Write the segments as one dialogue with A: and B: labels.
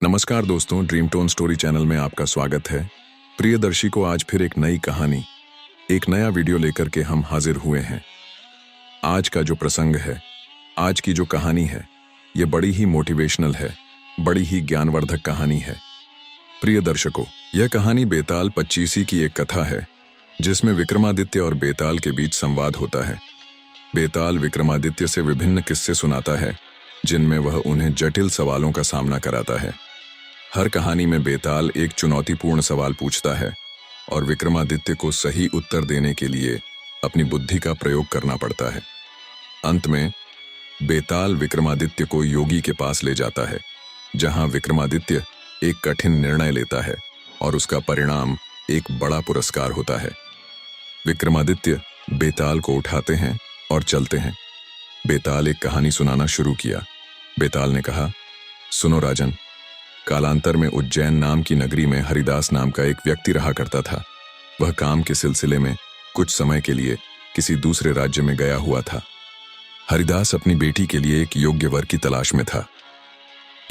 A: नमस्कार दोस्तों, dream tone story channel में आपका स्वागत है। प्रियदर्शी को आज फिर एक नई कहानी, एक नया वीडियो लेकर के हम हाजिर हुए हैं। आज का जो प्रसंग है, आज की जो कहानी है, ये बड़ी ही मोटिवेशनल है, बड़ी ही ज्ञानवर्धक कहानी है। प्रिय दर्शकों, यह कहानी बेताल पच्चीसी की एक कथा है, जिसमें विक्रमादित्य और बेताल के बीच संवाद होता है। बेताल विक्रमादित्य से विभिन्न किस्से सुनाता है, जिनमें वह उन्हें जटिल सवालों का सामना कराता है। हर कहानी में बेताल एक चुनौतीपूर्ण सवाल पूछता है और विक्रमादित्य को सही उत्तर देने के लिए अपनी बुद्धि का प्रयोग करना पड़ता है। अंत में बेताल विक्रमादित्य को योगी के पास ले जाता है, जहां विक्रमादित्य एक कठिन निर्णय लेता है और उसका परिणाम एक बड़ा पुरस्कार होता है। विक्रमादित्य बेताल को उठाते हैं और चलते हैं। बेताल एक कहानी सुनाना शुरू किया। बेताल ने कहा, सुनो राजन, कालांतर में उज्जैन नाम की नगरी में हरिदास नाम का एक व्यक्ति रहा करता था। वह काम के सिलसिले में कुछ समय के लिए किसी दूसरे राज्य में गया हुआ था। हरिदास अपनी बेटी के लिए एक योग्य वर की तलाश में था।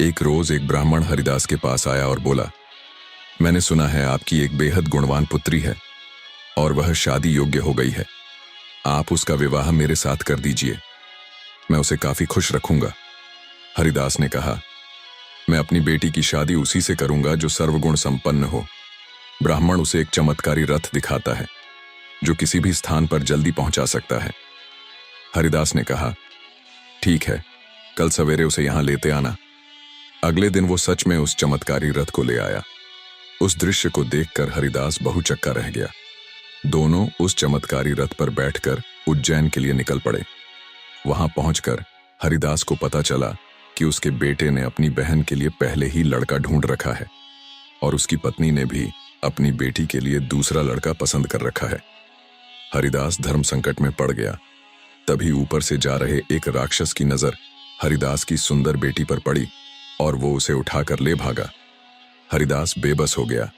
A: एक रोज एक ब्राह्मण हरिदास के पास आया और बोला, मैंने सुना है आपकी एक बेहद गुणवान पुत्री है और वह शादी योग्य हो गई है। आप उसका विवाह मेरे साथ कर दीजिए, मैं उसे काफी खुश रखूंगा। हरिदास ने कहा, मैं अपनी बेटी की शादी उसी से करूंगा जो सर्वगुण संपन्न हो। ब्राह्मण उसे एक चमत्कारी रथ दिखाता है, जो किसी भी स्थान पर जल्दी पहुंचा सकता है। हरिदास ने कहा, ठीक है, कल सवेरे उसे यहां लेते आना। अगले दिन वो सच में उस चमत्कारी रथ को ले आया। उस दृश्य को देखकर हरिदास बहुचक्का रह गया। दोनों उस चमत्कारी रथ पर बैठकर उज्जैन के लिए निकल पड़े। वहां पहुंचकर हरिदास को पता चला कि उसके बेटे ने अपनी बहन के लिए पहले ही लड़का ढूंढ रखा है और उसकी पत्नी ने भी अपनी बेटी के लिए दूसरा लड़का पसंद कर रखा है। हरिदास धर्म संकट में पड़ गया। तभी ऊपर से जा रहे एक राक्षस की नजर हरिदास की सुंदर बेटी पर पड़ी और वो उसे उठाकर ले भागा। हरिदास बेबस हो गया।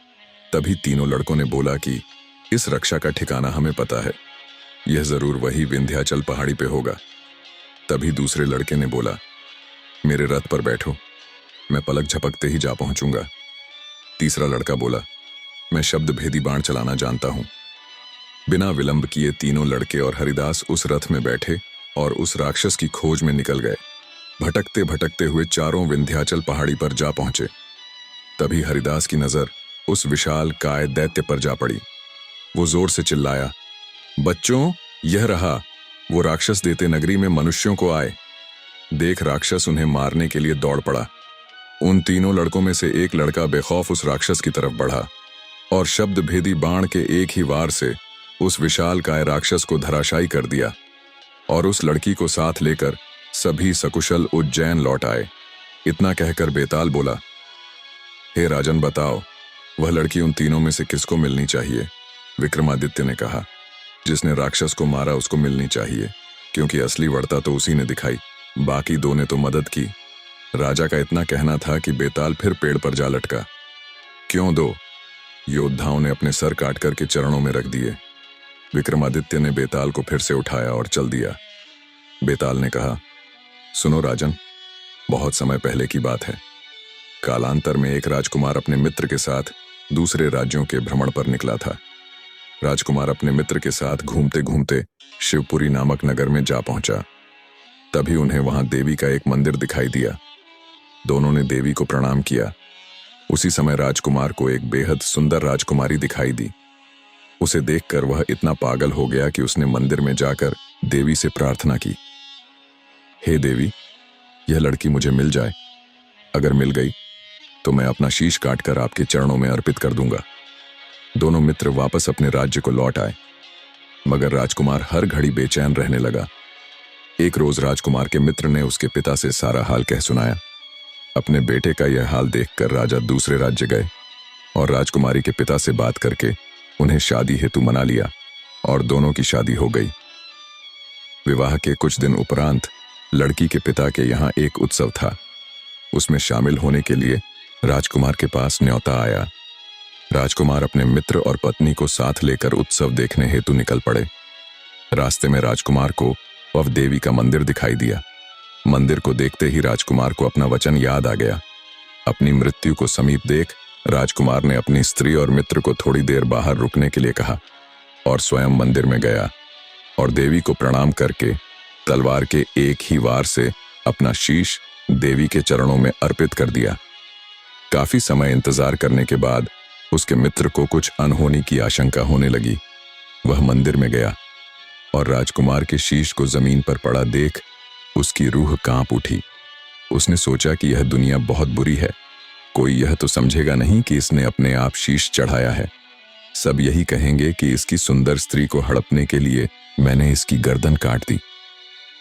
A: तभी तीनों लड़कों ने बोला कि इस रक्षा का ठिकाना हमें पता है, यह जरूर वही विंध्याचल पहाड़ी पे होगा। तभी दूसरे लड़के ने बोला, मेरे रथ पर बैठो, मैं पलक झपकते ही जा पहुंचूंगा। तीसरा लड़का बोला, मैं शब्द भेदी बाण चलाना जानता हूं। बिना विलंब किए तीनों लड़के और हरिदास उस रथ में बैठे और उस राक्षस की खोज में निकल गए। भटकते भटकते हुए चारों विंध्याचल पहाड़ी पर जा पहुंचे। तभी हरिदास की नजर उस विशाल काय दैत्य पर जा पड़ी। वो जोर से चिल्लाया, बच्चों, यह रहा वो राक्षस देते नगरी में मनुष्यों को आए। देख राक्षस उन्हें मारने के लिए दौड़ पड़ा। उन तीनों लड़कों में से एक लड़का बेखौफ उस राक्षस की तरफ बढ़ा और शब्द भेदी बाण के एक ही वार से उस विशाल काय राक्षस को धराशायी कर दिया और उस लड़की को साथ लेकर सभी सकुशल उज्जैन लौट आए। इतना कहकर बेताल बोला, हे राजन, बताओ वह लड़की उन तीनों में से किसको मिलनी चाहिए? विक्रमादित्य ने कहा, जिसने राक्षस को मारा उसको मिलनी चाहिए, क्योंकि असली वर्ता तो उसी ने दिखाई, बाकी दो ने तो मदद की। राजा का इतना कहना था कि बेताल फिर पेड़ पर जा लटका। क्यों दो? योद्धाओं ने अपने सर काट कर के चरणों में रख दिए। विक्रमादित्य ने बेताल को फिर से उठाया और चल दिया। बेताल ने कहा, सुनो राजन, बहुत समय पहले की बात है। कालांतर में एक राजकुमार अपने मित्र के साथ दूसरे राज्यों के भ्रमण पर निकला था। राजकुमार अपने मित्र के साथ घूमते घूमते शिवपुरी नामक नगर में जा पहुंचा। तभी उन्हें वहां देवी का एक मंदिर दिखाई दिया। दोनों ने देवी को प्रणाम किया। उसी समय राजकुमार को एक बेहद सुंदर राजकुमारी दिखाई दी। उसे देखकर वह इतना पागल हो गया कि उसने मंदिर में जाकर देवी से प्रार्थना की, हे देवी, यह लड़की मुझे मिल जाए। अगर मिल गई तो मैं अपना शीश काटकर आपके चरणों में अर्पित कर दूंगा। दोनों मित्र वापस अपने राज्य को लौट आए, मगर राजकुमार हर घड़ी बेचैन रहने लगा। एक रोज राजकुमार के मित्र ने उसके पिता से सारा हाल कह सुनाया। अपने बेटे का यह हाल देखकर राजा दूसरे राज्य गए और राजकुमारी के पिता से बात करके उन्हें शादी हेतु मना लिया और दोनों की शादी हो गई। विवाह के कुछ दिन उपरांत लड़की के पिता के यहाँ एक उत्सव था। उसमें शामिल होने के लिए राजकुमार के पास न्योता आया। राजकुमार अपने मित्र और पत्नी को साथ लेकर उत्सव देखने हेतु निकल पड़े। रास्ते में राजकुमार को वह देवी का मंदिर दिखाई दिया। मंदिर को देखते ही राजकुमार को अपना वचन याद आ गया। अपनी मृत्यु को समीप देख राजकुमार ने अपनी स्त्री और मित्र को थोड़ी देर बाहर रुकने के लिए कहा और स्वयं मंदिर में गया और देवी को प्रणाम करके तलवार के एक ही वार से अपना शीश देवी के चरणों में अर्पित कर दिया। काफी समय इंतजार करने के बाद उसके मित्र को कुछ अनहोनी की आशंका होने लगी। वह मंदिर में गया और राजकुमार के शीश को जमीन पर पड़ा देख उसकी रूह कांप उठी। उसने सोचा कि यह दुनिया बहुत बुरी है, कोई यह तो समझेगा नहीं कि इसने अपने आप शीश चढ़ाया है। सब यही कहेंगे कि इसकी सुंदर स्त्री को हड़पने के लिए मैंने इसकी गर्दन काट दी।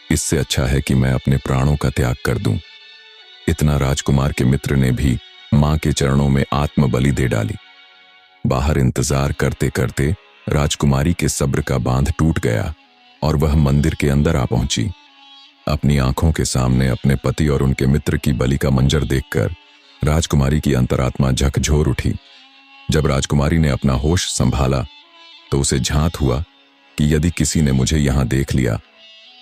A: इससे अच्छा है कि मैं अपने प्राणों का त्याग कर दूं। इतना राजकुमार के मित्र ने भी मां के चरणों में आत्म बलि दे डाली। बाहर इंतजार करते करते राजकुमारी के सब्र का बांध टूट गया और वह मंदिर के अंदर आ पहुंची। अपनी आंखों के सामने अपने पति और उनके मित्र की बलि का मंजर देखकर राजकुमारी की अंतरात्मा झकझोर उठी। जब राजकुमारी ने अपना होश संभाला तो उसे झांत हुआ कि यदि किसी ने मुझे यहां देख लिया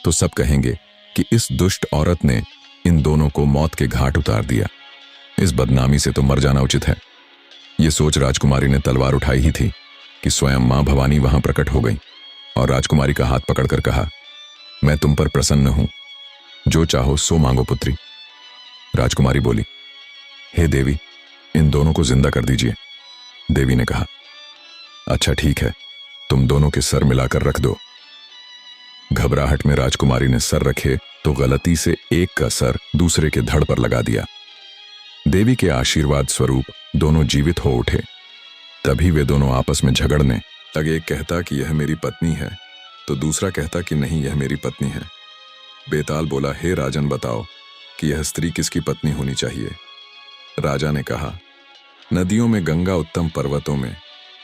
A: तो सब कहेंगे कि इस दुष्ट औरत ने इन दोनों को मौत के घाट उतार दिया। इस बदनामी से तो मर जाना उचित है। ये सोच राजकुमारी ने तलवार उठाई ही थी कि स्वयं मां भवानी वहां प्रकट हो गई और राजकुमारी का हाथ पकड़कर कहा, मैं तुम पर प्रसन्न हूं, जो चाहो सो मांगो पुत्री। राजकुमारी बोली, हे देवी, इन दोनों को जिंदा कर दीजिए। देवी ने कहा, अच्छा ठीक है, तुम दोनों के सर मिलाकर रख दो। घबराहट में राजकुमारी ने सर रखे तो गलती से एक का सर दूसरे के धड़ पर लगा दिया। देवी के आशीर्वाद स्वरूप दोनों जीवित हो उठे। तभी वे दोनों आपस में झगड़ने लगे। एक कहता कि यह मेरी पत्नी है तो दूसरा कहता कि नहीं, यह मेरी पत्नी है। बेताल बोला, हे राजन, बताओ कि यह स्त्री किसकी पत्नी होनी चाहिए। राजा ने कहा, नदियों में गंगा, उत्तम पर्वतों में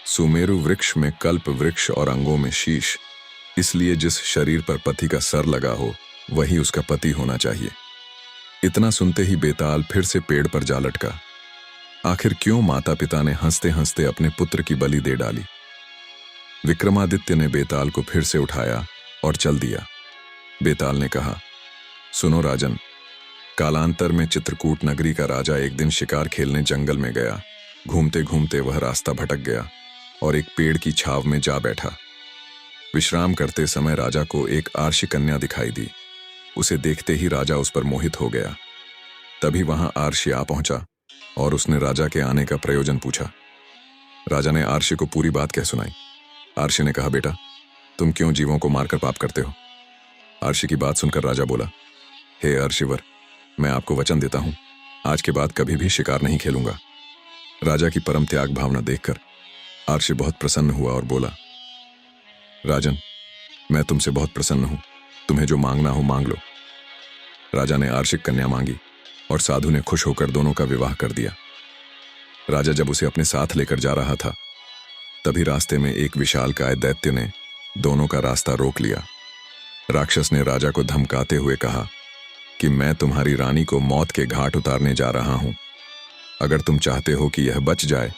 A: सुमेरु, वृक्ष में कल्प वृक्ष और अंगों में शीश। इसलिए जिस शरीर पर पति का सर लगा हो वही उसका पति होना चाहिए। इतना सुनते ही बेताल फिर से पेड़ पर जा लटका। आखिर क्यों माता पिता ने हंसते हंसते अपने पुत्र की बलि दे डाली। विक्रमादित्य ने बेताल को फिर से उठाया और चल दिया। बेताल ने कहा, सुनो राजन, कालांतर में चित्रकूट नगरी का राजा एक दिन शिकार खेलने जंगल में गया। घूमते घूमते वह रास्ता भटक गया और एक पेड़ की छाव में जा बैठा। विश्राम करते समय राजा को एक आर्षी कन्या दिखाई दी। उसे देखते ही राजा उस पर मोहित हो गया। तभी वहां आर्षी आ पहुंचा और उसने राजा के आने का प्रयोजन पूछा। राजा ने आर्षी को पूरी बात कह सुनाई। आर्षी ने कहा, बेटा, तुम क्यों जीवों को मारकर पाप करते हो। आर्षी की बात सुनकर राजा बोला, हे अर्षिवर, मैं आपको वचन देता हूं, आज के बाद कभी भी शिकार नहीं खेलूंगा। राजा की परम त्याग भावना देखकर आर्षी बहुत प्रसन्न हुआ और बोला, राजन, मैं तुमसे बहुत प्रसन्न हूं, तुम्हें जो मांगना हो मांग लो। राजा ने आर्षिक कन्या मांगी और साधु ने खुश होकर दोनों का विवाह कर दिया। राजा जब उसे अपने साथ लेकर जा रहा था तभी रास्ते में एक विशालकाय दैत्य ने दोनों का रास्ता रोक लिया। राक्षस ने राजा को धमकाते हुए कहा कि मैं तुम्हारी रानी को मौत के घाट उतारने जा रहा हूं। अगर तुम चाहते हो कि यह बच जाए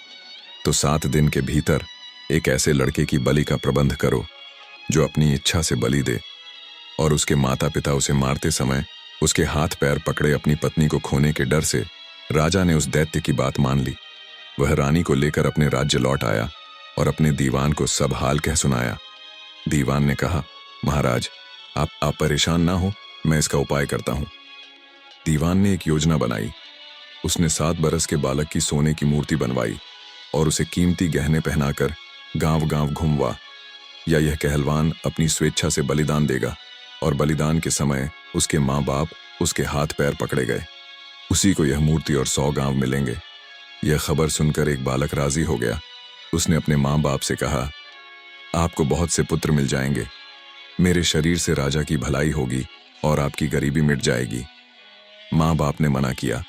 A: तो 7 दिन के भीतर एक ऐसे लड़के की बलि का प्रबंध करो जो अपनी इच्छा से बलि दे और उसके माता पिता उसे मारते समय उसके हाथ पैर पकड़े अपनी पत्नी को खोने के डर से। राजा ने उस दैत्य की बात मान ली। वह रानी को लेकर अपने राज्य लौट आया और अपने दीवान को सब हाल कह सुनाया। दीवान ने कहा, महाराज, आप परेशान ना हो, मैं इसका उपाय करता हूं। दीवान ने एक योजना बनाई। उसने 7 बरस के बालक की सोने की मूर्ति बनवाई और उसे कीमती गहने पहनाकर गांव गांव घुमवा। या यह कहलवान अपनी स्वेच्छा से बलिदान देगा और बलिदान के समय उसके माँ बाप उसके हाथ पैर पकड़े गए, उसी को यह मूर्ति और 100 गांव मिलेंगे। यह खबर सुनकर एक बालक राजी हो गया। उसने अपने माँ बाप से कहा, आपको बहुत से पुत्र मिल जाएंगे, मेरे शरीर से राजा की भलाई होगी और आपकी गरीबी मिट जाएगी। माँ बाप ने मना किया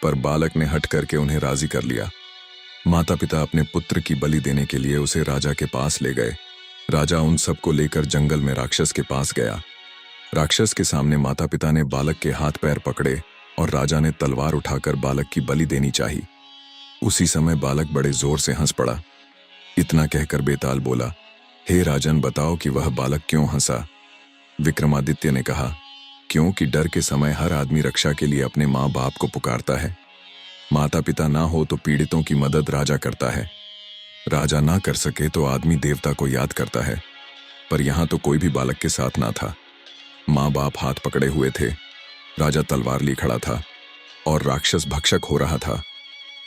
A: पर बालक ने हट करके उन्हें राजी कर लिया। माता पिता अपने पुत्र की बलि देने के लिए उसे राजा के पास ले गए। राजा उन सबको लेकर जंगल में राक्षस के पास गया। राक्षस के सामने माता पिता ने बालक के हाथ पैर पकड़े और राजा ने तलवार उठाकर बालक की बलि देनी चाहिए। उसी समय बालक बड़े जोर से हंस पड़ा। इतना कहकर बेताल बोला, हे राजन, बताओ कि वह बालक क्यों हंसा। विक्रमादित्य ने कहा, क्योंकि डर के समय हर आदमी रक्षा के लिए अपने माँ बाप को पुकारता है। माता पिता ना हो तो पीड़ितों की मदद राजा करता है, राजा ना कर सके तो आदमी देवता को याद करता है। पर यहाँ तो कोई भी बालक के साथ ना था। माँ बाप हाथ पकड़े हुए थे, राजा तलवार लिए खड़ा था और राक्षस भक्षक हो रहा था।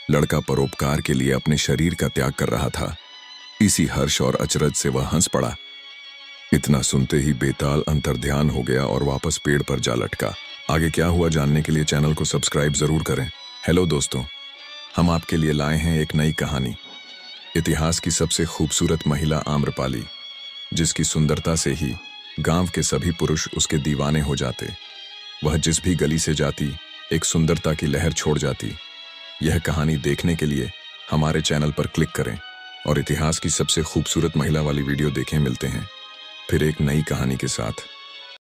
A: लड़का परोपकार के लिए अपने शरीर का त्याग कर रहा था। इसी हर्ष और अचरज से वह हंस पड़ा। इतना सुनते ही बेताल अंतर्ध्यान हो गया और वापस पेड़ पर जा लटका। आगे क्या हुआ जानने के लिए चैनल को सब्सक्राइब जरूर करें। हेलो दोस्तों, हम आपके लिए लाए हैं एक नई कहानी। इतिहास की सबसे खूबसूरत महिला आम्रपाली, जिसकी सुंदरता से ही गांव के सभी पुरुष उसके दीवाने हो जाते। वह जिस भी गली से जाती एक सुंदरता की लहर छोड़ जाती। यह कहानी देखने के लिए हमारे चैनल पर क्लिक करें और इतिहास की सबसे खूबसूरत महिला वाली वीडियो देखें। मिलते हैं फिर एक नई कहानी के साथ।